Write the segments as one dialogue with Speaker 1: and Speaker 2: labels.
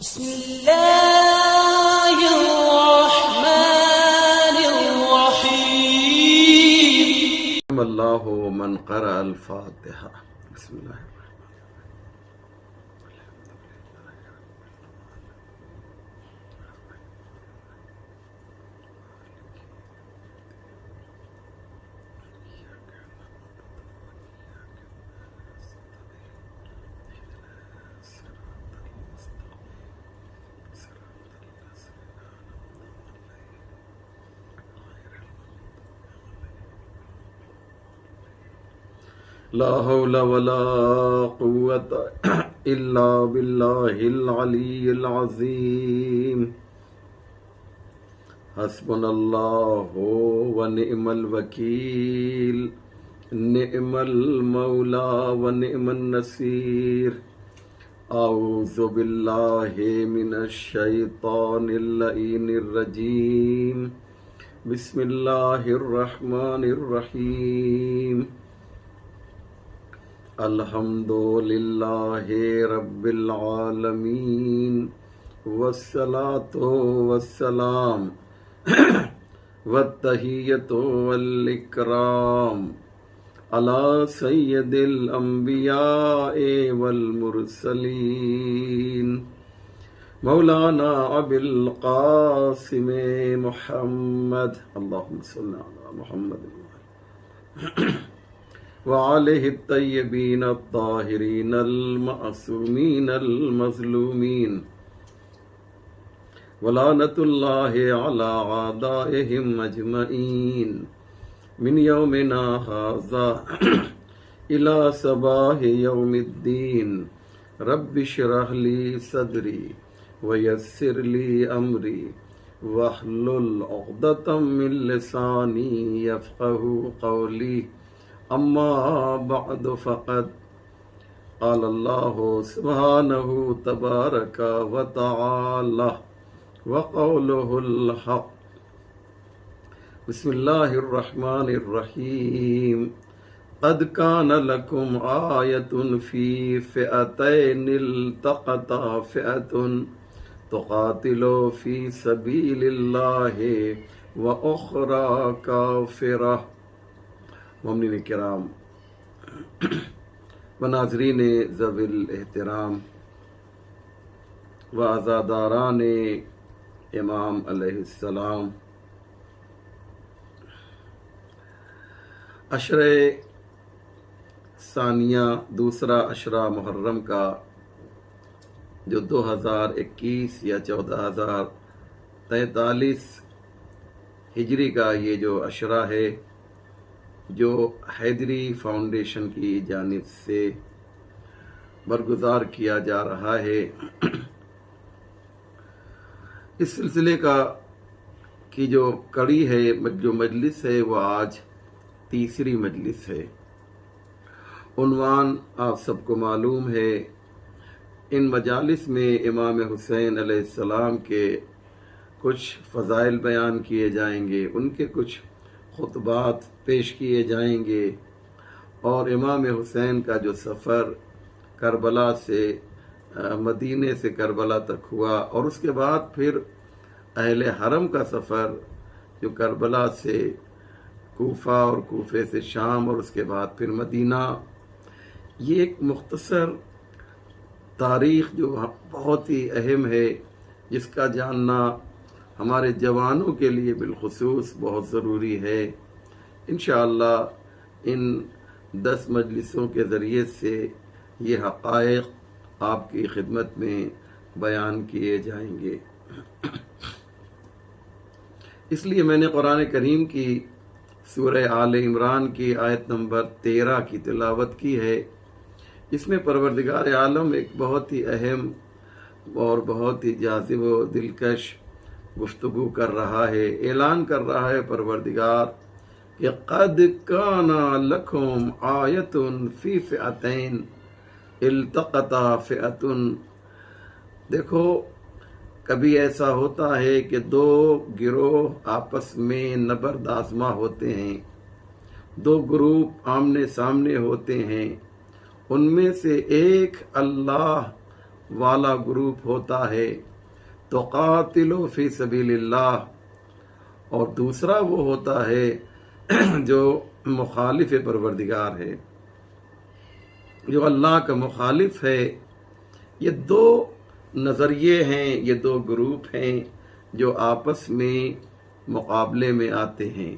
Speaker 1: بسم الله الرحمن الرحيم.
Speaker 2: الله من قرأ الفاتحة. بسم الله لا حول ولا قوة إلا بالله العلي العظيم. حسبنا الله ونعم الوكيل، نعم المولى ونعم النصير. أعوذ بالله من الشيطان اللعين الرجيم. بسم الله الرحمن الرحيم. الحمد لله رب العالمين، والصلاة والسلام والتحية والإكرام على سيد الأنبياء والمرسلين مولانا أبي القاسم محمد، اللهم صل على محمد وعليه الطيبين الطاهرين المعصومين المظلومين، ولعنة الله على أعدائهم أجمعين من يومنا هذا إلى صباح يوم الدين. رب اشرح لي صدري ويسر لي أمري واحلل عقدة من لساني يفقه قولي. أما بعد فقد قال الله سبحانه تبارك وتعالى وقوله الحق. بسم الله الرحمن الرحيم. قد كان لكم آية في فئتين التقتا، فئة تقاتل في سبيل الله وأخرى كافرة. مومنین کرام و ناظرین ذوی الاحترام و عزاداران امام علیہ السلام، عشرہ ثانیہ، دوسرا عشرہ محرم کا جو 2021 یا 1443 ہجری کا یہ جو عشرہ ہے، جو حیدری فاؤنڈیشن کی جانب سے برگزار کیا جا رہا ہے، اس سلسلے کی جو کڑی ہے، جو مجلس ہے، وہ آج تیسری مجلس ہے۔ عنوان آپ سب کو معلوم ہے، ان مجالس میں امام حسین علیہ السلام کے کچھ فضائل بیان کیے جائیں گے، ان کے کچھ خطبات پیش کیے جائیں گے، اور امام حسین کا جو سفر کربلا سے مدینے سے کربلا تک ہوا، اور اس کے بعد پھر اہل حرم کا سفر جو کربلا سے کوفہ اور کوفے سے شام اور اس کے بعد پھر مدینہ، یہ ایک مختصر تاریخ جو بہت ہی اہم ہے، جس کا جاننا ہمارے جوانوں کے لیے بالخصوص بہت ضروری ہے۔ انشاءاللہ ان 10 مجلسوں کے ذریعے سے یہ حقائق آپ کی خدمت میں بیان کیے جائیں گے۔ اس لیے میں نے قرآن کریم کی سورہ آل عمران کی آیت نمبر 13 کی تلاوت کی ہے۔ اس میں پروردگار عالم ایک بہت ہی اہم اور بہت ہی جاذب و دلکش گفتگو کر رہا ہے، اعلان کر رہا ہے پروردگار کہ قد کان لکم آیۃ فی فئتین التقطا فئۃ۔ دیکھو، کبھی ایسا ہوتا ہے کہ 2 گروہ آپس میں نبرد آزما ہوتے ہیں، 2 گروپ آمنے سامنے ہوتے ہیں، ان میں سے ایک اللہ والا گروپ ہوتا ہے تو قاتلو فی سبیل اللہ، اور دوسرا وہ ہوتا ہے جو مخالف پروردگار ہے، جو اللہ کا مخالف ہے۔ یہ دو نظریے ہیں، یہ دو گروپ ہیں جو آپس میں مقابلے میں آتے ہیں۔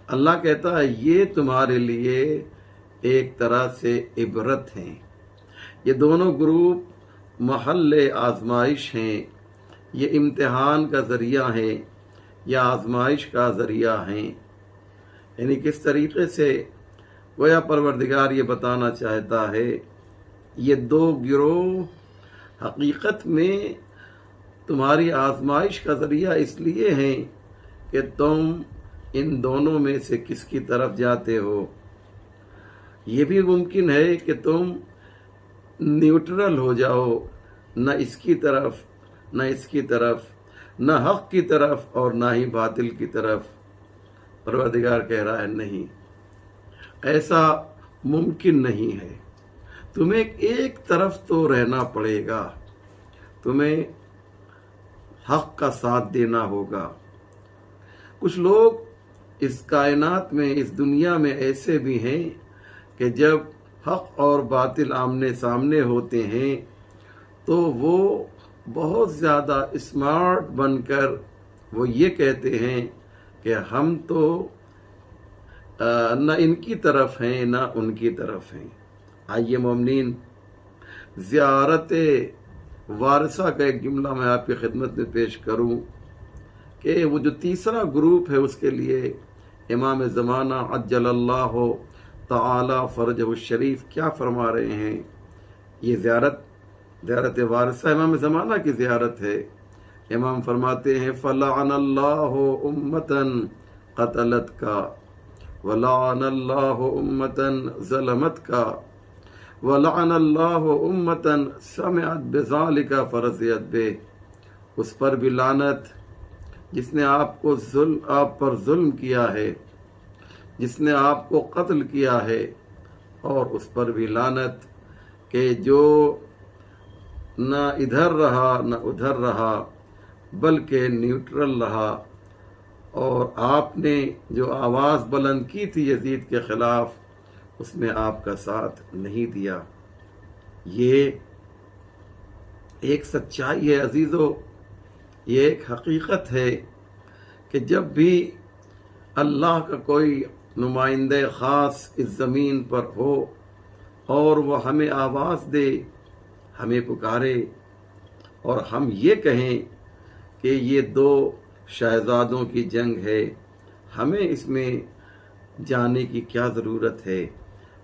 Speaker 2: اللہ کہتا ہے یہ تمہارے لیے ایک طرح سے عبرت ہیں۔ یہ دونوں گروپ محل آزمائش ہیں، یہ امتحان کا ذریعہ ہیں یا آزمائش کا ذریعہ ہیں۔ یعنی کس طریقے سے گویا پروردگار یہ بتانا چاہتا ہے یہ دو گروہ حقیقت میں تمہاری آزمائش کا ذریعہ اس لیے ہیں کہ تم ان دونوں میں سے کس کی طرف جاتے ہو۔ یہ بھی ممکن ہے کہ تم نیوٹرل ہو جاؤ، نہ اس کی طرف نہ اس کی طرف، نہ حق کی طرف اور نہ ہی باطل کی طرف۔ پروردگار کہہ رہا ہے نہیں، ایسا ممکن نہیں ہے، تمہیں ایک طرف تو رہنا پڑے گا، تمہیں حق کا ساتھ دینا ہوگا۔ کچھ لوگ اس کائنات میں اس دنیا میں ایسے بھی ہیں کہ جب حق اور باطل آمنے سامنے ہوتے ہیں تو وہ بہت زیادہ اسمارٹ بن کر وہ یہ کہتے ہیں کہ ہم تو نہ ان کی طرف ہیں نہ ان کی طرف ہیں۔ آئیے مومنین، زیارت وارثہ کا ایک جملہ میں آپ کی خدمت میں پیش کروں کہ وہ جو تیسرا گروپ ہے اس کے لیے امام زمانہ عجل اللہ تعالی فرجہ الشریف کیا فرما رہے ہیں۔ یہ زیارت وارثہ امام زمانہ کی زیارت ہے۔ امام فرماتے ہیں فلعن اللہ امتن قتلت کا، ولعن اللہ امتن ظلمت کا، ولعن اللہ امتن سمعت بذالک فرضیت بے۔ اس پر بھی لعنت جس نے آپ پر ظلم کیا ہے، جس نے آپ کو قتل کیا ہے، اور اس پر بھی لعنت کہ جو نہ ادھر رہا نہ ادھر رہا بلکہ نیوٹرل رہا، اور آپ نے جو آواز بلند کی تھی یزید کے خلاف اس میں آپ کا ساتھ نہیں دیا۔ یہ ایک سچائی ہے عزیزو، یہ ایک حقیقت ہے کہ جب بھی اللہ کا کوئی نمائندہ خاص اس زمین پر ہو اور وہ ہمیں آواز دے، ہمیں پکارے اور ہم یہ کہیں کہ یہ دو شہزادوں کی جنگ ہے، ہمیں اس میں جانے کی کیا ضرورت ہے،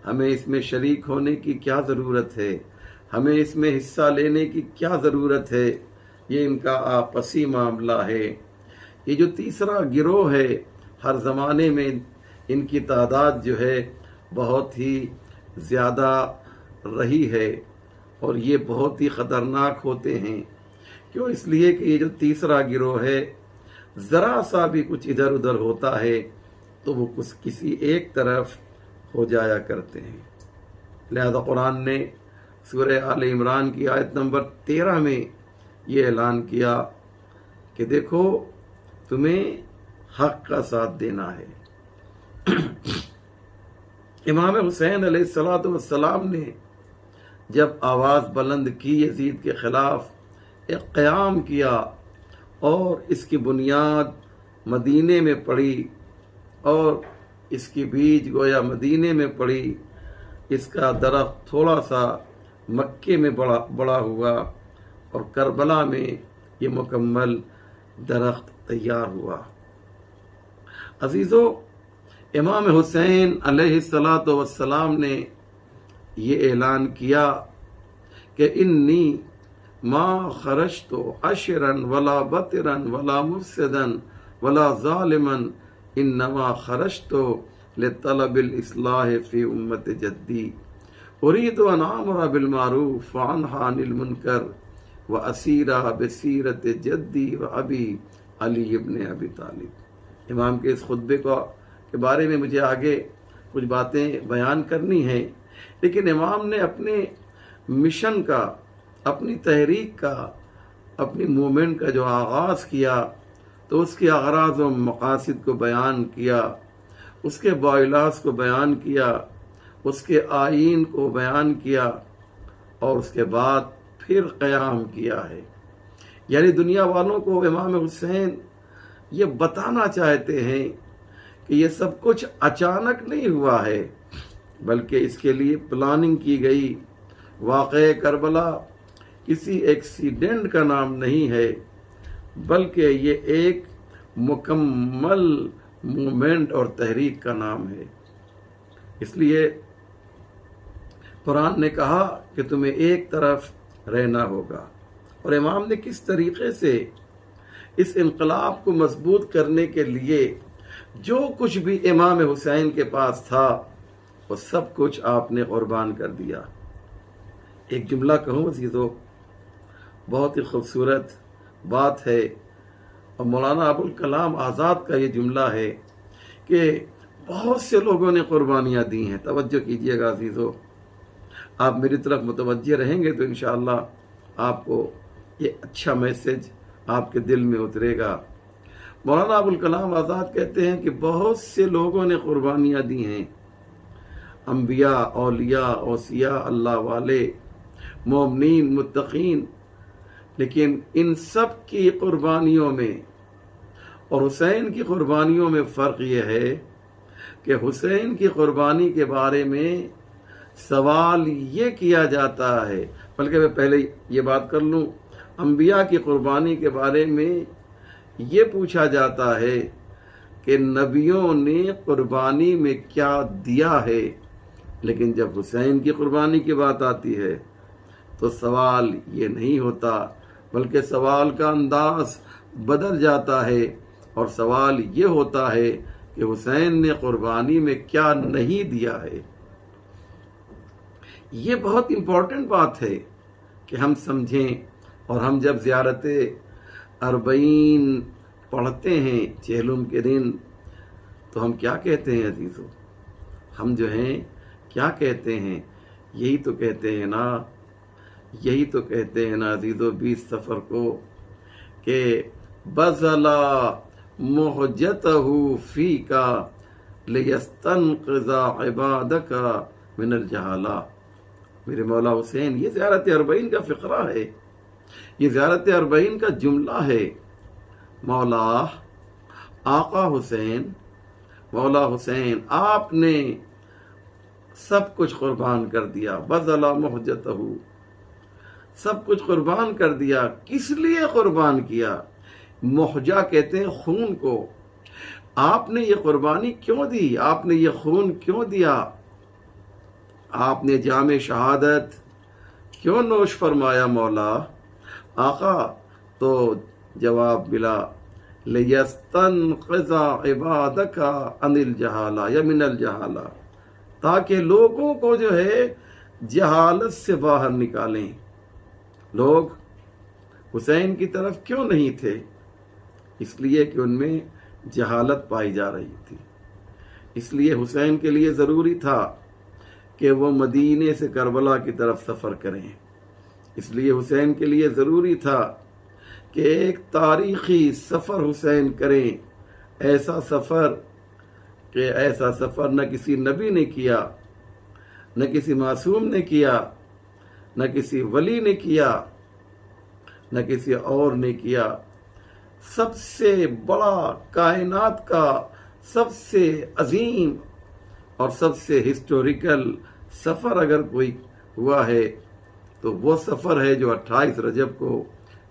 Speaker 2: ہمیں اس میں شریک ہونے کی کیا ضرورت ہے، ہمیں اس میں حصہ لینے کی کیا ضرورت ہے، یہ ان کا آپسی معاملہ ہے۔ یہ جو تیسرا گروہ ہے ہر زمانے میں ان کی تعداد جو ہے بہت ہی زیادہ رہی ہے، اور یہ بہت ہی خطرناک ہوتے ہیں۔ کیوں؟ اس لیے کہ یہ جو تیسرا گروہ ہے ذرا سا بھی کچھ ادھر ادھر ہوتا ہے تو وہ کسی ایک طرف ہو جایا کرتے ہیں۔ لہذا قرآن نے سورہ آل عمران کی آیت نمبر 13 میں یہ اعلان کیا کہ دیکھو تمہیں حق کا ساتھ دینا ہے۔ امام حسین علیہ السلام نے جب آواز بلند کی یزید کے خلاف، ایک قیام کیا اور اس کی بنیاد مدینے میں پڑی اور اس کی بیج گویا مدینے میں پڑی، اس کا درخت تھوڑا سا مکے میں بڑا ہوا اور کربلا میں یہ مکمل درخت تیار ہوا۔ عزیزو، امام حسین علیہ السلام نے یہ اعلان کیا کہ انی ما خرجت عشرا ولا بطرا ولا مفسدا ولا ظالما انما خرجت لطلب الاصلاح فی امت جدی اريد ان امر بالمعروف وانهى عن المنکر واسیر بسیرت جدی وابی علی ابن ابی طالب۔ امام کے اس خطبے کے بارے میں مجھے آگے کچھ باتیں بیان کرنی ہیں، لیکن امام نے اپنے مشن کا، اپنی تحریک کا، اپنی موومنٹ کا جو آغاز کیا تو اس کے اغراض و مقاصد کو بیان کیا، اس کے بائلاس کو بیان کیا، اس کے آئین کو بیان کیا، اور اس کے بعد پھر قیام کیا ہے۔ یعنی دنیا والوں کو امام حسین یہ بتانا چاہتے ہیں کہ یہ سب کچھ اچانک نہیں ہوا ہے، بلکہ اس کے لیے پلاننگ کی گئی۔ واقعہ کربلا کسی ایکسیڈنٹ کا نام نہیں ہے، بلکہ یہ ایک مکمل موومنٹ اور تحریک کا نام ہے۔ اس لیے قرآن نے کہا کہ تمہیں ایک طرف رہنا ہوگا، اور امام نے کس طریقے سے اس انقلاب کو مضبوط کرنے کے لیے جو کچھ بھی امام حسین کے پاس تھا وہ سب کچھ آپ نے قربان کر دیا۔ ایک جملہ کہوں عزیزو، بہت ہی خوبصورت بات ہے، اور مولانا ابوالکلام آزاد کا یہ جملہ ہے کہ بہت سے لوگوں نے قربانیاں دی ہیں۔ توجہ کیجئے گا عزیزو، آپ میری طرف متوجہ رہیں گے تو انشاءاللہ آپ کو یہ اچھا میسج آپ کے دل میں اترے گا۔ مولانا ابوالکلام آزاد کہتے ہیں کہ بہت سے لوگوں نے قربانیاں دی ہیں، انبیاء، اولیاء، اوصیاء، اللہ والے، مومنین، متقین، لیکن ان سب کی قربانیوں میں اور حسین کی قربانیوں میں فرق یہ ہے کہ حسین کی قربانی کے بارے میں سوال یہ کیا جاتا ہے، بلکہ میں پہلے یہ بات کر لوں، انبیاء کی قربانی کے بارے میں یہ پوچھا جاتا ہے کہ نبیوں نے قربانی میں کیا دیا ہے، لیکن جب حسین کی قربانی کی بات آتی ہے تو سوال یہ نہیں ہوتا، بلکہ سوال کا انداز بدل جاتا ہے، اور سوال یہ ہوتا ہے کہ حسین نے قربانی میں کیا نہیں دیا ہے۔ یہ بہت امپورٹنٹ بات ہے کہ ہم سمجھیں، اور ہم جب زیارت اربعین پڑھتے ہیں چہلم کے دن تو ہم کیا کہتے ہیں عزیزو؟ ہم جو ہیں کیا کہتے ہیں؟ یہی تو کہتے ہیں نا، یہی تو کہتے ہیں نا عزیزو 20 صفر کو کہ بذلا محجتہ فیکا لیستنقذ عبادک من الجہالہ۔ میرے مولا حسین، یہ زیارت اربعین کا فقرہ ہے، یہ زیارت اربعین کا جملہ ہے۔ مولا آقا حسین، مولا حسین، آپ نے سب کچھ قربان کر دیا، بذلا محجتہ، سب کچھ قربان کر دیا۔ کس لیے قربان کیا؟ محجہ کہتے ہیں خون کو۔ آپ نے یہ قربانی کیوں دی؟ آپ نے یہ خون کیوں دیا؟ آپ نے جام شہادت کیوں نوش فرمایا مولا آقا؟ تو جواب ملا لیستنقذ عبادک عن الجہالہ یا من الجہالہ، تاکہ لوگوں کو جو ہے جہالت سے باہر نکالیں۔ لوگ حسین کی طرف کیوں نہیں تھے؟ اس لیے کہ ان میں جہالت پائی جا رہی تھی۔ اس لیے حسین کے لیے ضروری تھا کہ وہ مدینے سے کربلا کی طرف سفر کریں۔ اس لیے حسین کے لیے ضروری تھا کہ ایک تاریخی سفر حسین کریں، ایسا سفر کہ ایسا سفر نہ کسی نبی نے کیا، نہ کسی معصوم نے کیا، نہ کسی ولی نے کیا، نہ کسی اور نے کیا۔ سب سے بڑا، کائنات کا سب سے عظیم اور سب سے ہسٹوریکل سفر اگر کوئی ہوا ہے تو وہ سفر ہے جو 28 رجب کو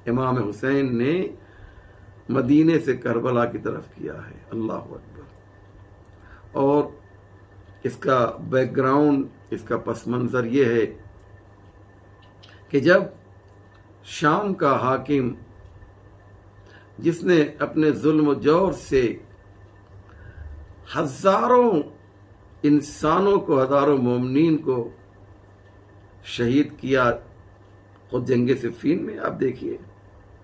Speaker 2: امام حسین نے مدینے سے کربلا کی طرف کیا ہے۔ اللہ اکبر۔ اور اس کا بیک گراؤنڈ، اس کا پس منظر یہ ہے کہ جب شام کا حاکم، جس نے اپنے ظلم و جور سے ہزاروں انسانوں کو، ہزاروں مومنین کو شہید کیا، خود جنگ صفین میں آپ دیکھیے،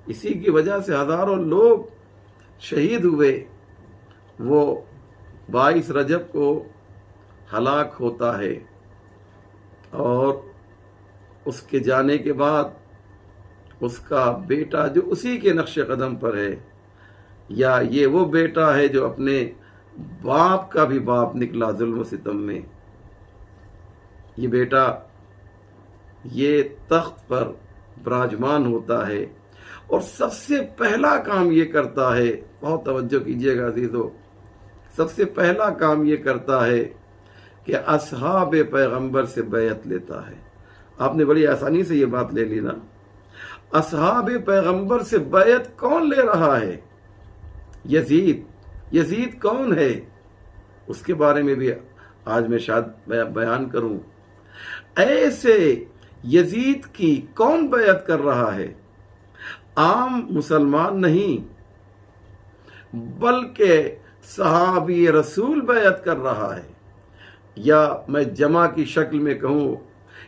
Speaker 2: اسی کی وجہ سے ہزاروں لوگ شہید ہوئے، وہ 22 رجب کو ہلاک ہوتا ہے، اور اس کے جانے کے بعد اس کا بیٹا جو اسی کے نقش قدم پر ہے، یا یہ وہ بیٹا ہے جو اپنے باپ کا بھی باپ نکلا ظلم و ستم میں، یہ بیٹا یہ تخت پر براجمان ہوتا ہے اور سب سے پہلا کام یہ کرتا ہے، بہت توجہ کیجئے گا عزیزو، سب سے پہلا کام یہ کرتا ہے کہ اصحاب پیغمبر سے بیعت لیتا ہے۔ آپ نے بڑی آسانی سے یہ بات لے لی نا، اصحاب پیغمبر سے بیعت کون لے رہا ہے؟ یزید۔ یزید کون ہے؟ اس کے بارے میں بھی آج میں شاید بیان کروں۔ ایسے یزید کی کون بیعت کر رہا ہے؟ عام مسلمان نہیں، بلکہ صحابی رسول بیعت کر رہا ہے، یا میں جمع کی شکل میں کہوں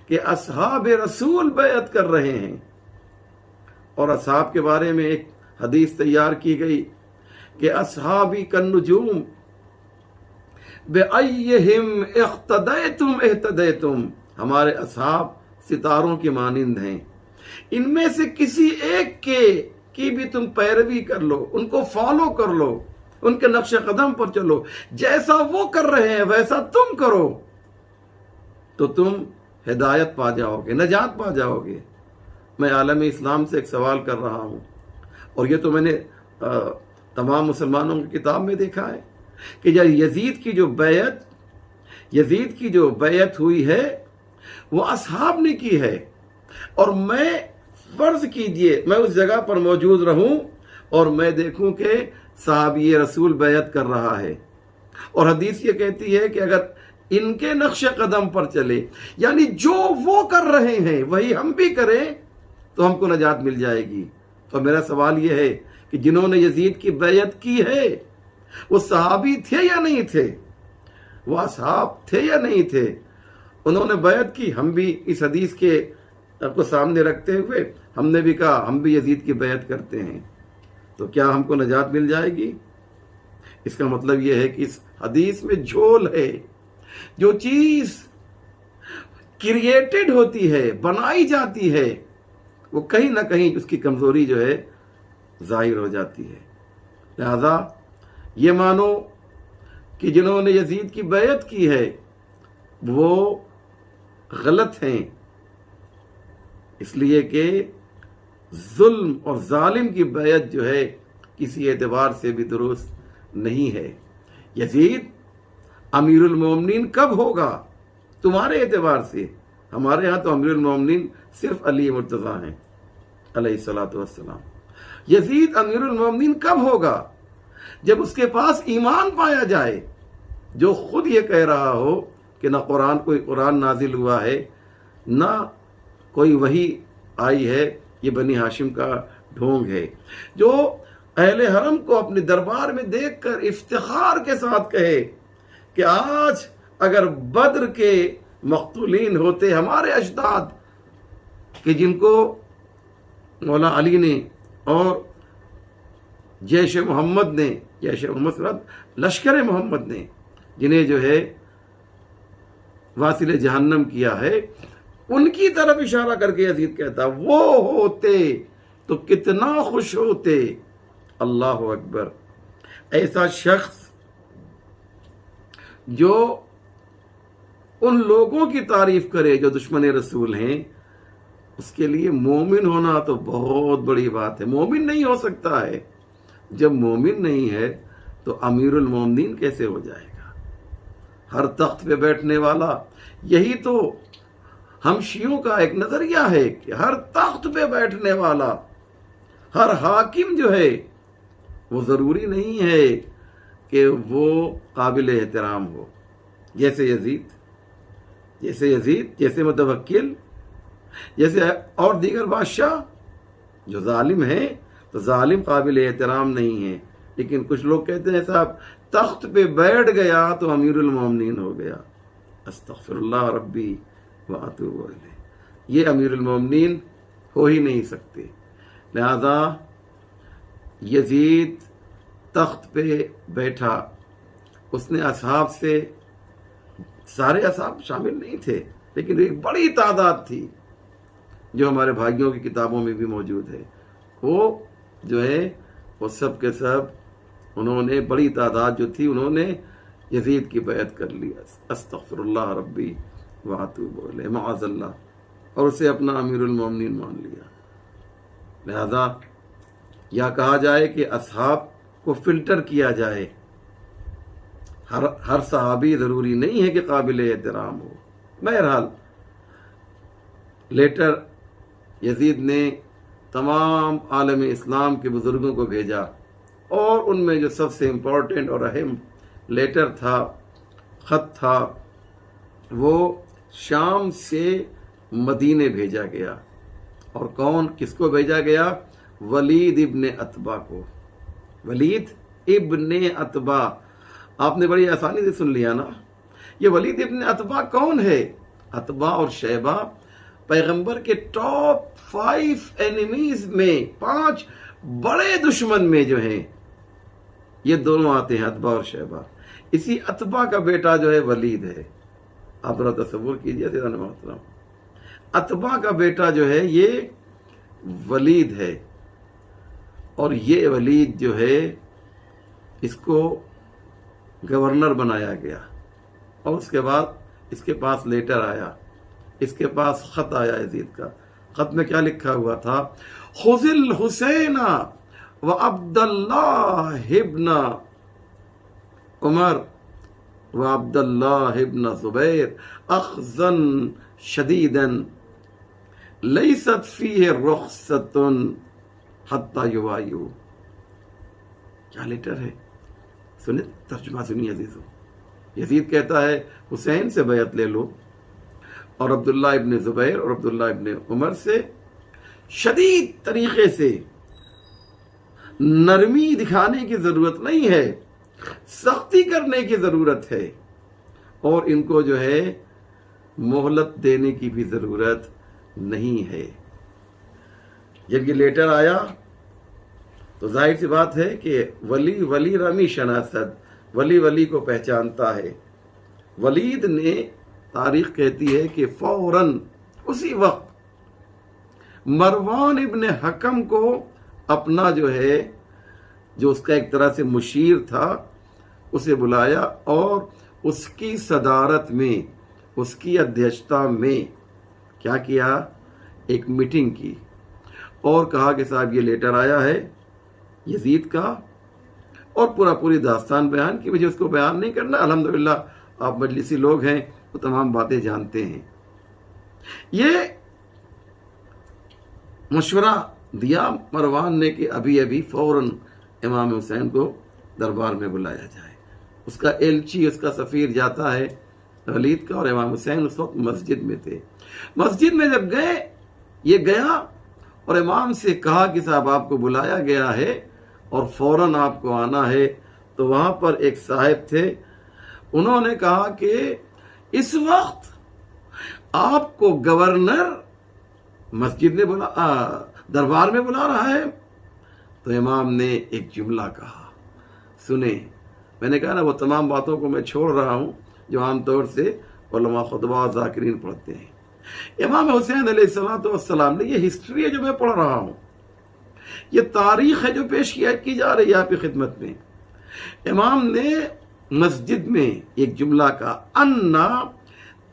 Speaker 2: کہ اصحاب رسول بیعت کر رہے ہیں۔ اور اصحاب کے بارے میں ایک حدیث تیار کی گئی کہ اصحابی کالنجوم بِأَيِّهِمْ اقتدیتم اہتدیتم، ہمارے اصحاب ستاروں کے مانند ہیں، ان میں سے کسی ایک کی بھی تم پیروی کر لو، ان کو فالو کر لو، ان کے نقش قدم پر چلو، جیسا وہ کر رہے ہیں ویسا تم کرو تو تم ہدایت پا جاؤ گے، نجات پا جاؤ گے۔ میں عالم اسلام سے ایک سوال کر رہا ہوں، اور یہ تو میں نے تمام مسلمانوں کی کتاب میں دیکھا ہے کہ یزید کی جو بیعت ہوئی ہے وہ اصحاب نے کی ہے، اور میں فرض کیجئے میں اس جگہ پر موجود رہوں اور میں دیکھوں کہ صحابی رسول بیعت کر رہا ہے، اور حدیث یہ کہتی ہے کہ اگر ان کے نقش قدم پر چلے، یعنی جو وہ کر رہے ہیں وہی ہم بھی کریں تو ہم کو نجات مل جائے گی۔ تو میرا سوال یہ ہے کہ جنہوں نے یزید کی بیعت کی ہے وہ صحابی تھے یا نہیں تھے؟ وہ اصحاب تھے یا نہیں تھے؟ انہوں نے بیعت کی، ہم بھی اس حدیث کے کو سامنے رکھتے ہوئے ہم نے بھی کہا ہم بھی یزید کی بیعت کرتے ہیں، تو کیا ہم کو نجات مل جائے گی؟ اس کا مطلب یہ ہے کہ اس حدیث میں جھول ہے، جو چیز کریٹڈ ہوتی ہے، بنائی جاتی ہے، وہ کہیں نہ کہیں اس کی کمزوری جو ہے ظاہر ہو جاتی ہے۔ لہذا یہ مانو کہ جنہوں نے یزید کی بیعت کی ہے وہ غلط ہیں، اس لیے کہ ظلم اور ظالم کی بیعت جو ہے کسی اعتبار سے بھی درست نہیں ہے۔ یزید امیر المومنین کب ہوگا تمہارے اعتبار سے؟ ہمارے ہاں تو امیر المومنین صرف علی مرتضیٰ ہیں علیہ الصلوۃ والسلام۔ یزید امیر المومنین کب ہوگا؟ جب اس کے پاس ایمان پایا جائے، جو خود یہ کہہ رہا ہو کہ نہ کوئی قرآن نازل ہوا ہے، نہ کوئی وحی آئی ہے، یہ بنی ہاشم کا ڈھونگ ہے، جو اہل حرم کو اپنے دربار میں دیکھ کر افتخار کے ساتھ کہے کہ آج اگر بدر کے مقتولین ہوتے ہمارے اجداد کہ جن کو مولا علی نے اور جیش محمد لشکر محمد نے جنہیں جو ہے واصل جہنم کیا ہے، ان کی طرف اشارہ کر کے یزید کہتا وہ ہوتے تو کتنا خوش ہوتے۔ اللہ اکبر! ایسا شخص جو ان لوگوں کی تعریف کرے جو دشمن رسول ہیں، اس کے لیے مومن ہونا تو بہت بڑی بات ہے۔ مومن نہیں ہو سکتا ہے، جب مومن نہیں ہے تو امیر المومنین کیسے ہو جائے گا؟ ہر تخت پہ بیٹھنے والا، یہی تو ہم شیعوں کا ایک نظریہ ہے کہ ہر تخت پہ بیٹھنے والا، ہر حاکم جو ہے وہ ضروری نہیں ہے کہ وہ قابل احترام ہو، جیسے یزید، جیسے متوکل، جیسے اور دیگر بادشاہ جو ظالم ہیں، تو ظالم قابل احترام نہیں ہے۔ لیکن کچھ لوگ کہتے ہیں صاحب تخت پہ بیٹھ گیا تو امیر المومنین ہو گیا، استغفر اللہ ربی واتوب الیہ، یہ امیر المومنین ہو ہی نہیں سکتے۔ لہذا یزید تخت پہ بیٹھا، اس نے اصحاب سے، سارے اصحاب شامل نہیں تھے لیکن ایک بڑی تعداد تھی، جو ہمارے بھائیوں کی کتابوں میں بھی موجود ہے، وہ جو ہے وہ سب کے سب انہوں نے بڑی تعداد جو تھی انہوں نے یزید کی بیعت کر لی، استغفر اللہ ربی واتوب الیہ، معاذ اللہ، اور اسے اپنا امیر المومنین مان لیا۔ لہذا یا کہا جائے کہ اصحاب کو فلٹر کیا جائے، ہر صحابی ضروری نہیں ہے کہ قابل احترام ہو۔ بہرحال لیٹر یزید نے تمام عالم اسلام کے بزرگوں کو بھیجا، اور ان میں جو سب سے امپورٹنٹ اور اہم لیٹر تھا، خط تھا، وہ شام سے مدینے بھیجا گیا۔ اور کس کو بھیجا گیا؟ ولید ابن عتبہ کو۔ ولید ابن عتبہ، آپ نے بڑی آسانی سے سن لیا نا۔ یہ ولید ابن عتبہ کون ہے؟ عتبہ اور شیبہ پیغمبر کے ٹاپ 5 اینیمیز میں، 5 بڑے دشمن میں جو ہیں، یہ دونوں آتے ہیں، عتبہ اور شیبہ۔ اسی عتبہ کا بیٹا جو ہے ولید ہے۔ آپ ذرا تصور کیجئے سیدنا محترم، عتبہ کا بیٹا جو ہے یہ ولید ہے، اور یہ ولید جو ہے اس کو گورنر بنایا گیا، اور اس کے بعد اس کے پاس لیٹر آیا، اس کے پاس خط آیا یزید کا۔ خط میں کیا لکھا ہوا تھا؟ خذ الحسین وعبد اللہ ابن عمر وعبد اللہ ابن زبیر اخذا شدیدا لیست فیہ رخصۃ حتی یبایعوا۔ کیا لیٹر ہے؟ سنیں ترجمہ سنیے عزیزو۔ یزید کہتا ہے حسین سے بیعت لے لو، اور عبداللہ ابن زبیر اور عبداللہ ابن عمر سے شدید طریقے سے، نرمی دکھانے کی ضرورت نہیں ہے، سختی کرنے کی ضرورت ہے، اور ان کو جو ہے مہلت دینے کی بھی ضرورت نہیں ہے۔ جب یہ لیٹر آیا تو ظاہر سی بات ہے کہ ولی رمی شناسد، ولی کو پہچانتا ہے۔ ولید نے، تاریخ کہتی ہے کہ فوراً اسی وقت مروان ابن حکم کو اپنا جو ہے، جو اس کا ایک طرح سے مشیر تھا، اسے بلایا، اور اس کی صدارت میں، اس کی ادھیشتا میں کیا کیا؟ ایک میٹنگ کی، اور کہا کہ صاحب یہ لیٹر آیا ہے یزید کا، اور پوری داستان بیان کی۔ مجھے اس کو بیان نہیں کرنا، الحمدللہ آپ مجلسی لوگ ہیں، وہ تمام باتیں جانتے ہیں۔ یہ مشورہ دیا مروان نے کہ ابھی فوراً امام حسین کو دربار میں بلایا جائے۔ اس کا ایلچی، اس کا سفیر جاتا ہے ولید کا، اور امام حسین اس وقت مسجد میں تھے۔ مسجد میں جب گئے، یہ گیا اور امام سے کہا کہ صاحب آپ کو بلایا گیا ہے اور فوراً آپ کو آنا ہے۔ تو وہاں پر ایک صاحب تھے، انہوں نے کہا کہ اس وقت آپ کو گورنر مسجد میں دربار میں بلا رہا ہے۔ تو امام نے ایک جملہ کہا، سنیں، میں نے کہا نا وہ تمام باتوں کو میں چھوڑ رہا ہوں جو عام طور سے علماء خطبہ و ذاکرین پڑھتے ہیں۔ امام حسین علیہ السلام نے، یہ ہسٹری ہے جو میں پڑھ رہا ہوں، یہ تاریخ ہے جو پیش کی جا رہی ہے آپ کی خدمت میں۔ امام نے مسجد میں ایک جملہ کہا، انا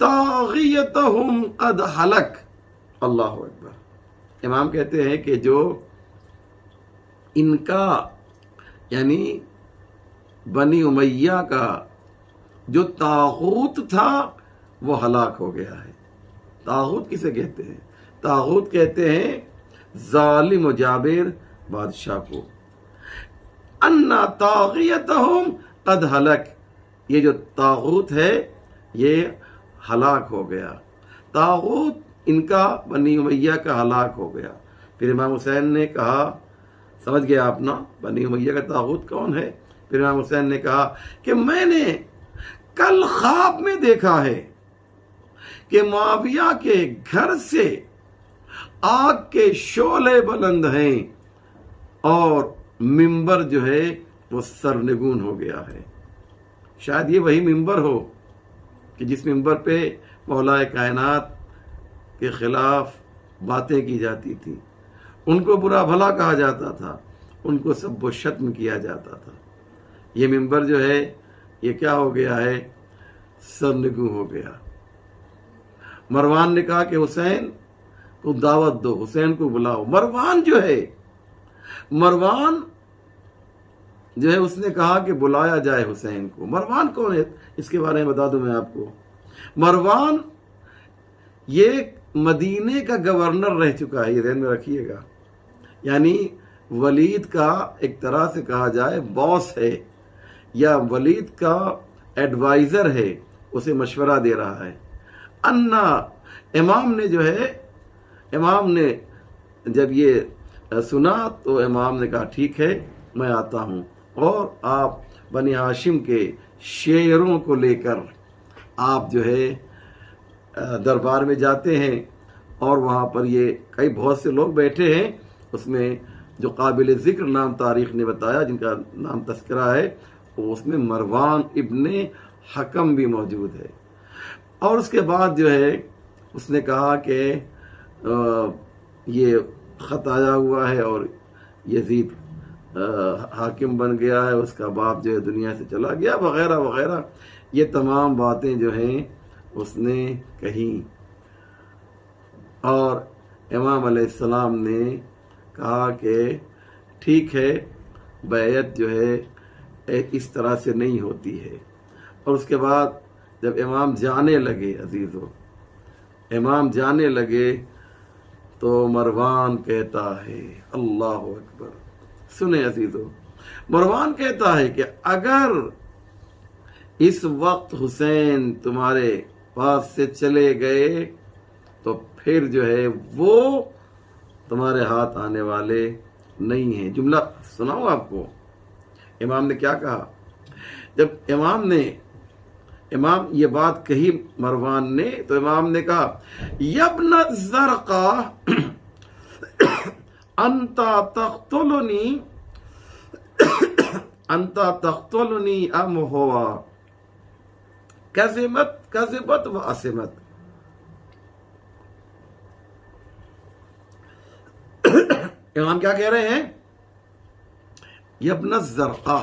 Speaker 2: طاغیتہم قد ہلک۔ اللہ اکبر۔ امام کہتے ہیں کہ جو ان کا، یعنی بنی امیہ کا جو طاغوت تھا وہ ہلاک ہو گیا ہے۔ طاغوت کسے کہتے ہیں؟ طاغوت کہتے ہیں ظالم و جابر بادشاہ کو۔ انا طاغیتہم قد ہلک، یہ جو طاغوت ہے یہ ہلاک ہو گیا، طاغوت ان کا بنی امیہ کا ہلاک ہو گیا۔ پھر امام حسین نے کہا، سمجھ گیا آپ نا بنی امیہ کا طاغوت کون ہے؟ پھر امام حسین نے کہا کہ میں نے کل خواب میں دیکھا ہے کہ معاویہ کے گھر سے آگ کے شعلے بلند ہیں اور منبر جو ہے وہ سرنگون ہو گیا ہے۔ شاید یہ وہی منبر ہو کہ جس منبر پہ مولا کائنات کے خلاف باتیں کی جاتی تھی، ان کو برا بھلا کہا جاتا تھا، ان کو سب و شتم کیا جاتا تھا۔ یہ منبر جو ہے یہ کیا ہو گیا ہے؟ سرنگوں ہو گیا۔ مروان نے کہا کہ حسین کو دعوت دو، حسین کو بلاؤ۔ مروان جو ہے اس نے کہا کہ بلایا جائے حسین کو۔ مروان کون ہے اس کے بارے میں بتا دوں میں آپ کو۔ مروان یہ مدینے کا گورنر رہ چکا ہے، یہ ذہن میں رکھیے گا، یعنی ولید کا ایک طرح سے کہا جائے باس ہے، یا ولید کا ایڈوائزر ہے، اسے مشورہ دے رہا ہے۔ امام نے جب یہ سنا تو امام نے کہا ٹھیک ہے میں آتا ہوں، اور آپ بنی ہاشم کے شیروں کو لے کر آپ جو ہے دربار میں جاتے ہیں، اور وہاں پر یہ بہت سے لوگ بیٹھے ہیں، اس میں جو قابل ذکر نام تاریخ نے بتایا جن کا نام تذکرہ ہے، اس میں مروان ابن حکم بھی موجود ہے۔ اور اس کے بعد جو ہے اس نے کہا کہ یہ خط آیا ہوا ہے اور یزید حاکم بن گیا ہے، اس کا باپ جو ہے دنیا سے چلا گیا، وغیرہ وغیرہ، یہ تمام باتیں جو ہیں اس نے کہیں۔ اور امام علیہ السلام نے کہا کہ ٹھیک ہے، بیعت جو ہے اس طرح سے نہیں ہوتی ہے۔ اور اس کے بعد جب امام جانے لگے، عزیزو امام جانے لگے تو مروان کہتا ہے، اللہ اکبر، سنیں عزیزو، مروان کہتا ہے کہ اگر اس وقت حسین تمہارے پاس سے چلے گئے تو پھر جو ہے وہ تمہارے ہاتھ آنے والے نہیں ہیں۔ جملہ سناؤں آپ کو، امام نے کیا کہا؟ جب امام یہ بات کہی مروان نے، تو امام نے کہا یبن الزرقا انت تقتلنی ام ہوا کذبت و اسمت۔ امام کیا کہہ رہے ہیں؟ یبن الزرقا،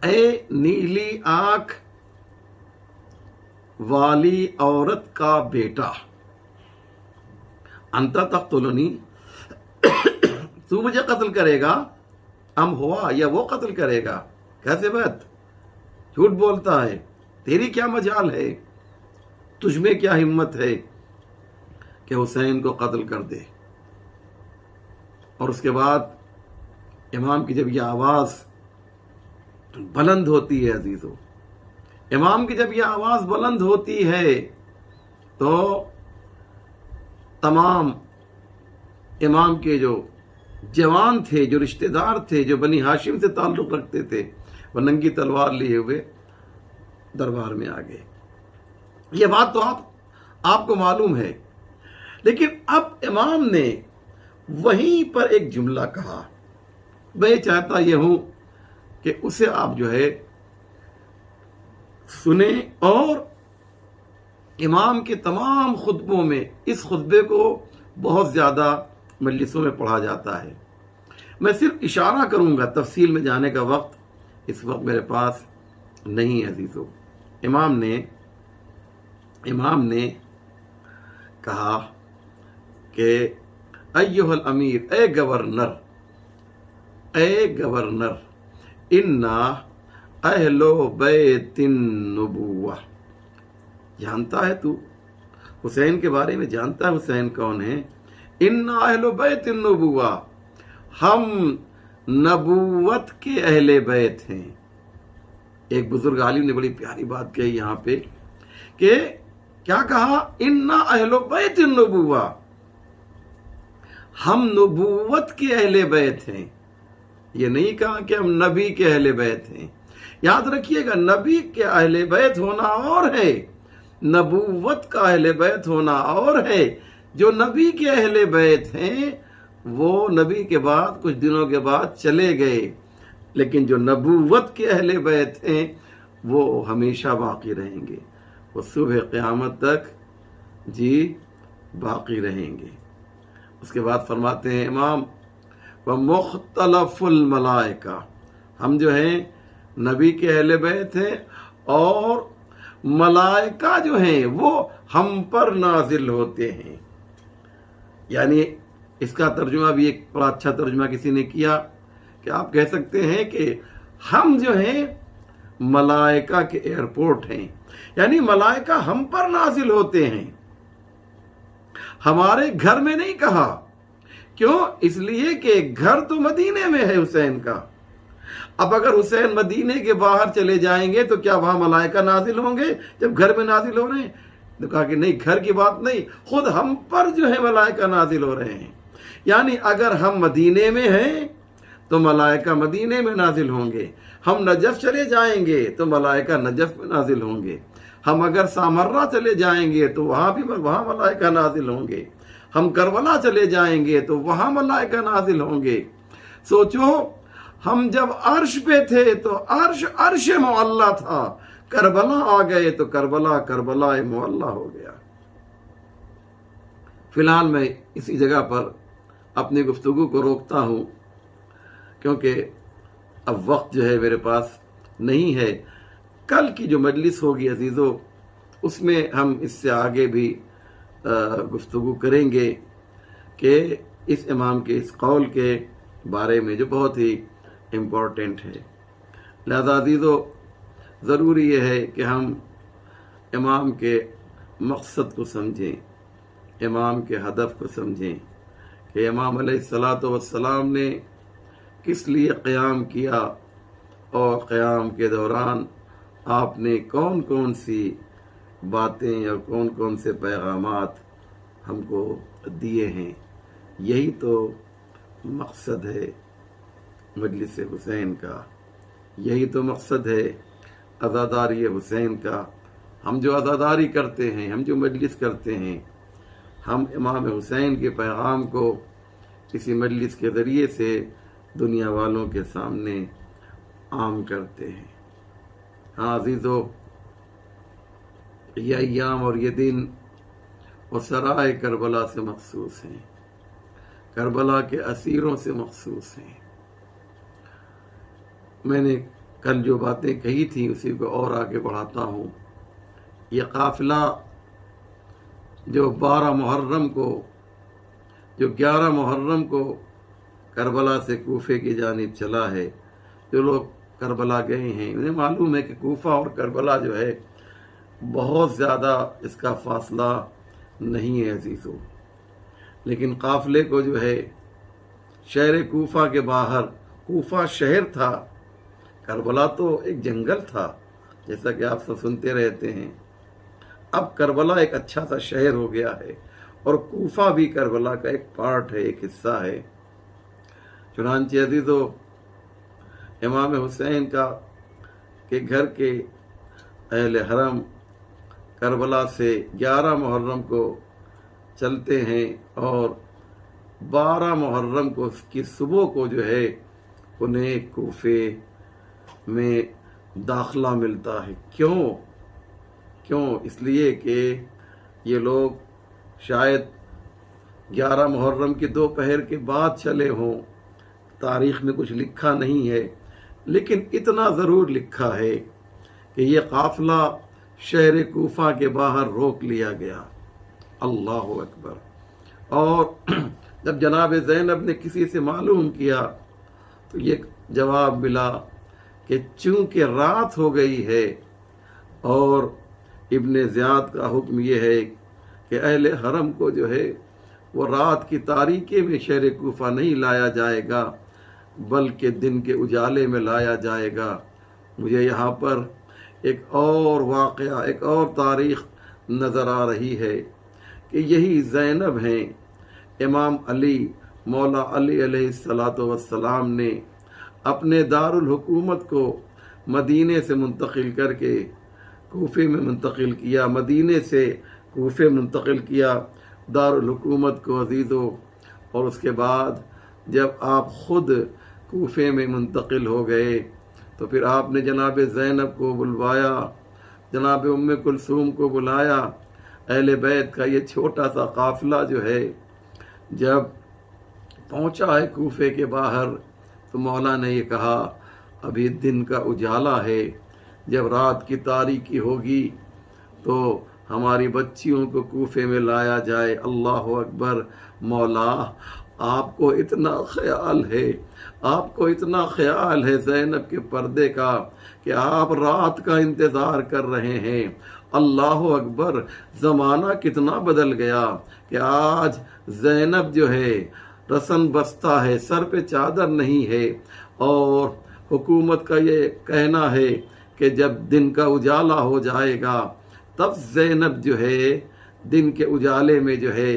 Speaker 2: اے نیلی آنکھ والی عورت کا بیٹا، انت تقتلنی، تو مجھے قتل کرے گا، ام ہوا، یا وہ قتل کرے گا، کیسے بات، جھوٹ بولتا ہے، تیری کیا مجال ہے، تجھ میں کیا ہمت ہے کہ حسین کو قتل کر دے۔ اور اس کے بعد امام کی جب یہ آواز بلند ہوتی ہے، عزیزو امام کی جب یہ آواز بلند ہوتی ہے تو تمام امام کے جو جوان تھے، جو رشتہ دار تھے، جو بنی ہاشم سے تعلق رکھتے تھے، وہ ننگی تلوار لیے ہوئے دربار میں آ گئے۔ یہ بات تو آپ کو معلوم ہے، لیکن اب امام نے وہیں پر ایک جملہ کہا، میں چاہتا یہ ہوں کہ اسے آپ جو ہے سنیں، اور امام کے تمام خطبوں میں اس خطبے کو بہت زیادہ مجلسوں میں پڑھا جاتا ہے۔ میں صرف اشارہ کروں گا، تفصیل میں جانے کا وقت اس وقت میرے پاس نہیں ہے عزیزو۔ امام نے کہا کہ ایھا الامیر، اے گورنر، انا اہل بیت النبوہ، جانتا ہے تو حسین کے بارے میں، جانتا ہے حسین کون ہے؟ انا اہل بیت النبوہ، ہم نبوت کے اہل بیت ہیں۔ ایک بزرگ عالم نے بڑی پیاری بات کہی یہاں پہ کہ کیا کہا؟ انا اہل بیت النبوہ، ہم نبوت کے اہل بیت ہیں۔ یہ نہیں کہا کہ ہم نبی کے اہل بیت ہیں۔ یاد رکھیے گا، نبی کے اہل بیت ہونا اور ہے، نبوت کا اہل بیت ہونا اور ہے۔ جو نبی کے اہل بیت ہیں وہ نبی کے بعد کچھ دنوں کے بعد چلے گئے، لیکن جو نبوت کے اہل بیت ہیں وہ ہمیشہ باقی رہیں گے، وہ صبح قیامت تک باقی رہیں گے۔ اس کے بعد فرماتے ہیں امام وَمُخْتَلَفُ الْمَلَائِكَةِ، ہم جو ہیں نبی کے اہل بیت ہیں اور ملائکہ جو ہیں وہ ہم پر نازل ہوتے ہیں۔ یعنی اس کا ترجمہ بھی ایک بڑا اچھا ترجمہ کسی نے کیا کہ آپ کہہ سکتے ہیں کہ ہم جو ہیں ملائکہ کے ایئرپورٹ ہیں، یعنی ملائکہ ہم پر نازل ہوتے ہیں، ہمارے گھر میں نہیں کہا۔ کیوں؟ اس لیے کہ گھر تو مدینے میں ہے حسین کا۔ اب اگر حسین مدینے کے باہر چلے جائیں گے تو کیا وہاں ملائکہ نازل ہوں گے جب گھر میں نازل ہو رہے ہیں؟ تو کہا کہ نہیں، گھر کی بات نہیں، خود ہم پر جو ہے ملائکہ نازل ہو رہے ہیں۔ یعنی اگر ہم مدینے میں ہیں تو ملائکہ مدینے میں نازل ہوں گے، ہم نجف چلے جائیں گے تو ملائکہ نجف میں نازل ہوں گے، ہم اگر سامرہ چلے جائیں گے تو وہاں ملائکہ نازل ہوں گے، ہم کربلا چلے جائیں گے تو وہاں ملائکہ نازل ہوں گے۔ سوچو، ہم جب عرش پہ تھے تو عرش معلیٰ تھا، کربلا آ گئے تو کربلا معلیٰ ہو گیا۔ فی الحال میں اسی جگہ پر اپنی گفتگو کو روکتا ہوں کیونکہ اب وقت جو ہے میرے پاس نہیں ہے۔ کل کی جو مجلس ہوگی عزیزو، اس میں ہم اس سے آگے بھی گفتگو کریں گے کہ اس امام کے اس قول کے بارے میں جو بہت ہی امپورٹنٹ ہے۔ لہذا عزیزو، ضروری یہ ہے کہ ہم امام کے مقصد کو سمجھیں، امام کے ہدف کو سمجھیں کہ امام علیہ السلام نے کس لیے قیام کیا اور قیام کے دوران آپ نے کون کون سی باتیں اور کون کون سے پیغامات ہم کو دیے ہیں۔ یہی تو مقصد ہے مجلس حسین کا، یہی تو مقصد ہے عزاداری حسین کا۔ ہم جو عزاداری کرتے ہیں، ہم جو مجلس کرتے ہیں، ہم امام حسین کے پیغام کو کسی مجلس کے ذریعے سے دنیا والوں کے سامنے عام کرتے ہیں۔ ہاں عزیزو، یہ ایام اور یہ دن وہ سرائے کربلا سے مخصوص ہیں، کربلا کے اسیروں سے مخصوص ہیں۔ میں نے کل جو باتیں کہی تھیں اسی کو اور آگے بڑھاتا ہوں۔ یہ قافلہ جو 12 محرم کو، جو 11 محرم کو کربلا سے کوفے کی جانب چلا ہے، جو لوگ کربلا گئے ہیں انہیں معلوم ہے کہ کوفہ اور کربلا جو ہے بہت زیادہ اس کا فاصلہ نہیں ہے عزیزو، لیکن قافلے کو جو ہے شہر کوفہ کے باہر، کوفہ شہر تھا، کربلا تو ایک جنگل تھا جیسا کہ آپ سب سنتے رہتے ہیں۔ اب کربلا ایک اچھا سا شہر ہو گیا ہے اور کوفہ بھی کربلا کا ایک پارٹ ہے، ایک حصہ ہے۔ چنانچہ عزیزو، امام حسین کا کہ گھر کے اہل حرم کربلا سے 11 محرم کو چلتے ہیں اور 12 محرم کو کی صبح کو جو ہے انہیں کوفے میں داخلہ ملتا ہے۔ کیوں؟ اس لیے کہ یہ لوگ شاید 11 محرم کی دوپہر کے بعد چلے ہوں، تاریخ میں کچھ لکھا نہیں ہے، لیکن اتنا ضرور لکھا ہے کہ یہ قافلہ شہر کوفہ کے باہر روک لیا گیا۔ اللہ اکبر۔ اور جب جناب زینب نے کسی سے معلوم کیا تو یہ جواب ملا کہ چونکہ رات ہو گئی ہے اور ابن زیاد کا حکم یہ ہے کہ اہل حرم کو جو ہے وہ رات کی تاریکی میں شہر کوفہ نہیں لایا جائے گا بلکہ دن کے اجالے میں لایا جائے گا۔ مجھے یہاں پر ایک اور واقعہ، ایک اور تاریخ نظر آ رہی ہے کہ یہی زینب ہیں، امام علی، مولا علی علیہ السلام نے اپنے دارالحکومت کو مدینے سے منتقل کر کے کوفے میں منتقل کیا، مدینے سے کوفے منتقل کیا دارالحکومت کو عزیزو۔ اور اس کے بعد جب آپ خود کوفے میں منتقل ہو گئے تو پھر آپ نے جناب زینب کو بلوایا، جناب ام کلثوم کو بلایا، اہل بیت کا یہ چھوٹا سا قافلہ جو ہے جب پہنچا ہے کوفے کے باہر تو مولا نے یہ کہا ابھی دن کا اجالا ہے، جب رات کی تاریکی ہوگی تو ہماری بچیوں کو کوفے میں لایا جائے۔ اللہ اکبر! مولا آپ کو اتنا خیال ہے، آپ کو اتنا خیال ہے زینب کے پردے کا کہ آپ رات کا انتظار کر رہے ہیں۔ اللہ اکبر! زمانہ کتنا بدل گیا کہ آج زینب جو ہے رسن بستہ ہے، سر پہ چادر نہیں ہے، اور حکومت کا یہ کہنا ہے کہ جب دن کا اجالا ہو جائے گا تب زینب جو ہے دن کے اجالے میں جو ہے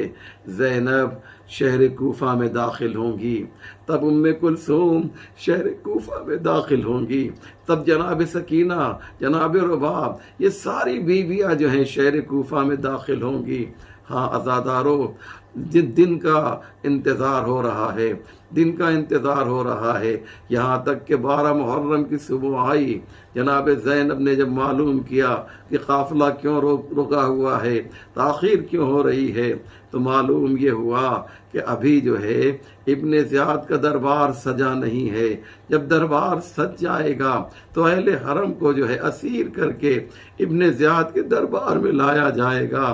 Speaker 2: زینب شہر کوفہ میں داخل ہوں گی، تب ام کلثوم شہر کوفہ میں داخل ہوں گی، تب جناب سکینہ، جناب رباب، یہ ساری بیویاں جو ہیں شہر کوفہ میں داخل ہوں گی۔ ہاں عزادارو، دن کا انتظار ہو رہا ہے، دن کا انتظار ہو رہا ہے، یہاں تک کہ 12 محرم کی صبح آئی۔ جناب زینب نے جب معلوم کیا کہ قافلہ کیوں رکا ہوا ہے، تاخیر کیوں ہو رہی ہے، تو معلوم یہ ہوا کہ ابھی جو ہے ابن زیاد کا دربار سجا نہیں ہے۔ جب دربار سج جائے گا تو اہل حرم کو جو ہے اسیر کر کے ابن زیاد کے دربار میں لایا جائے گا،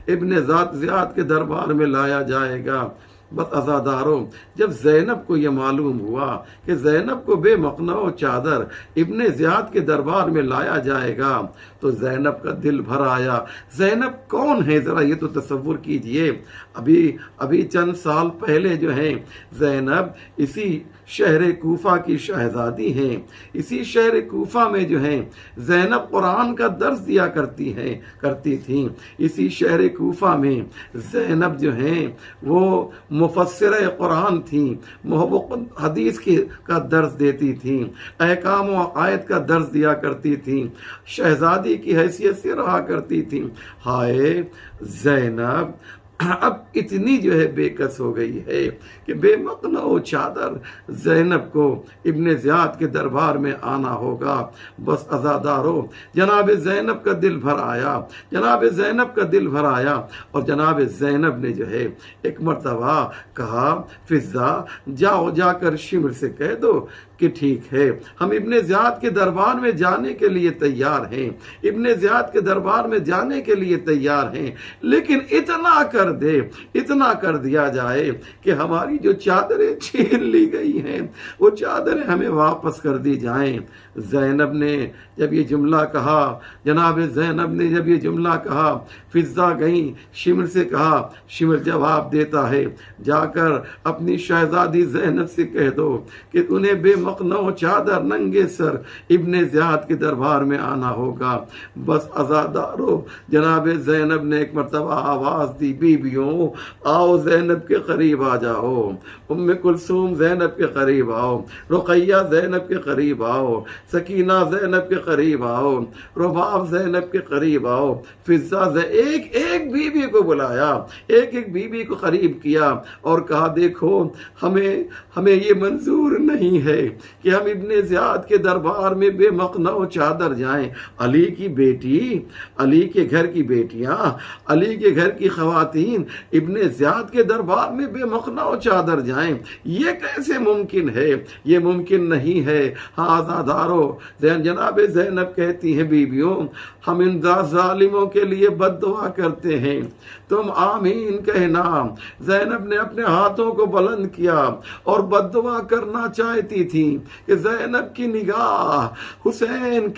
Speaker 2: ابن زیاد کے دربار میں لایا جائے گا۔ بس عزاداروں، جب زینب کو یہ معلوم ہوا کہ زینب کو بے مقنع و چادر ابن زیاد کے دربار میں لایا جائے گا تو زینب کا دل بھر آیا۔ زینب کون ہے ذرا یہ تو تصور کیجئے، ابھی چند سال پہلے جو ہیں زینب اسی شہر کوفہ کی شہزادی ہیں، اسی شہر کوفہ میں جو ہیں زینب قرآن کا درس دیا کرتی تھیں، اسی شہر کوفہ میں زینب جو ہیں وہ مفسرہ قرآن تھیں، حدیث کا درس دیتی تھیں، احکام و عقائد کا درس دیا کرتی تھیں، شہزادی کی حیثیت سے رہا کرتی تھیں۔ ہائے زینب اب اتنی جو ہے بے کس ہو گئی ہے کہ بے مقنع و چادر زینب کو ابن زیاد کے دربار میں آنا ہوگا۔ بس عزادارو، جناب زینب کا دل بھر آیا، جناب زینب کا دل بھر آیا، اور جناب زینب نے جو ہے ایک مرتبہ کہا فضہ جا کر شمر سے کہہ دو کہ ٹھیک ہے، ہم ابن زیاد کے دربار میں جانے کے لیے تیار ہیں، ابن زیاد کے دربار میں جانے کے لیے تیار ہیں، لیکن اتنا کر دیا جائے کہ ہماری جو چادریں چھین لی گئی ہیں وہ چادریں ہمیں واپس کر دی جائیں۔ زینب نے جب یہ جملہ کہا، جناب زینب نے جب یہ جملہ کہا، فضہ گئیں شمر سے کہا، شمر جواب دیتا ہے جا کر اپنی شہزادی زینب سے کہہ دو کہ انہیں بے مقنع و چادر ننگے سر ابن زیاد کے دربار میں آنا ہوگا۔ بس عزادارو، جناب زینب نے ایک مرتبہ آواز دی بیبیوں آؤ زینب کے قریب آ جاؤ، ام کلثوم زینب کے قریب آؤ، رقیہ زینب کے قریب آؤ، سکینہ زینب کے قریب آؤ، رباب زینب کے قریب آؤ، فضہ ایک بیوی کو بلایا، ایک بیوی کو قریب کیا اور کہا دیکھو ہمیں یہ منظور نہیں ہے کہ ہم ابن زیاد کے دربار میں بے مقنع و چادر جائیں۔ علی کی بیٹی، علی کے گھر کی بیٹیاں، علی کے گھر کی خواتین ابن زیاد کے دربار میں بے مقنع و چادر جائیں، یہ کیسے ممکن ہے؟ یہ ممکن نہیں ہے۔ ہاں عزادارو، جناب زینب کہتی ہیں بیبیوں ہم ان ظالموں کے لیے بد دعا کرتے ہیں، تم آمین کہنا۔ زینب نے اپنے ہاتھوں کو بلند کیا اور بد دعا کرنا چاہتی تھی کہ زینب کی نگاہ حسین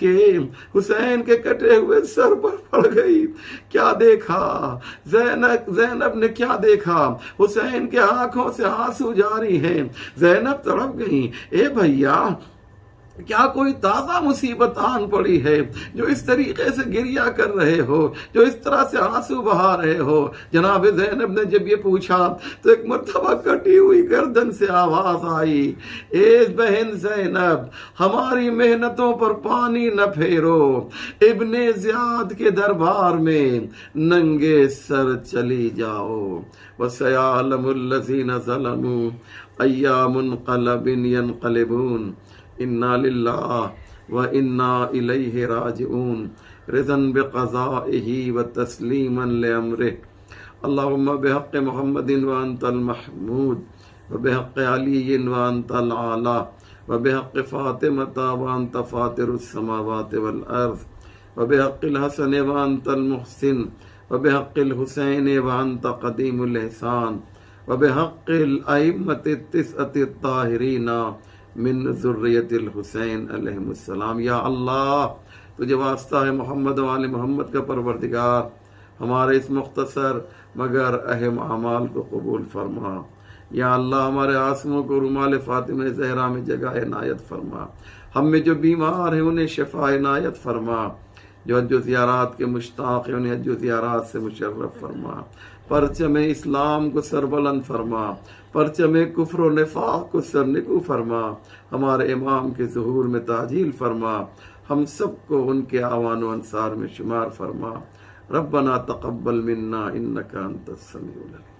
Speaker 2: کے کٹے ہوئے سر پر پڑ گئی۔ کیا دیکھا زینب نے؟ کیا دیکھا؟ حسین کے آنکھوں سے آنسو جاری ہیں۔ زینب تڑپ گئی، اے بھیا کیا کوئی تازہ مصیبت آن پڑی ہے جو اس طریقے سے گریہ کر رہے ہو، جو اس طرح سے آنسو بہا رہے ہو؟ جناب زینب نے جب یہ پوچھا تو ایک مرتبہ کٹی ہوئی گردن سے آواز آئی، اے بہن زینب ہماری محنتوں پر پانی نہ پھیرو، ابن زیاد کے دربار میں ننگے سر چلی جاؤ۔ وَسَيَعْلَمُ الَّذِينَ ظَلَمُوا أَيَّ مُنقَلَبٍ يَنقَلِبُونَ اِنَّا لِلَّهِ وَإِنَّا إِلَيْهِ رَاجِعُونَ۔ رضا بقضائه وتسلیما لأمره اللهم بحق محمد وانت المحمود وبحق علی وانت العالی وبحق فاطمة وانت فاطر السماوات والارض وبحق الحسن وانت المحسن وبحق الحسین وانت قدیم الاحسان وبحق الائمة التسعة الطاہرین من ذریت الحسین علیہم السلام۔ یا اللہ تجھے واسطہ ہے محمد و آل محمد کا پروردگار، ہمارے اس مختصر مگر اہم اعمال کو قبول فرما۔ یا اللہ ہمارے عاصموں کو رومال فاطمہ زہرا میں جگہ عنایت فرما، ہم میں جو بیمار ہیں انہیں شفا عنایت فرما، جو حج و زیارات کے مشتاق ہیں انہیں حج و زیارات سے مشرف فرما، پرچم اسلام کو سربلند فرما، پرچم کفر و نفاق کو سرنگو فرما، ہمارے امام کے ظہور میں تعجیل فرما، ہم سب کو ان کے اعوان و انصار میں شمار فرما۔ ربنا تقبل منا انک انت السمیع العلیم۔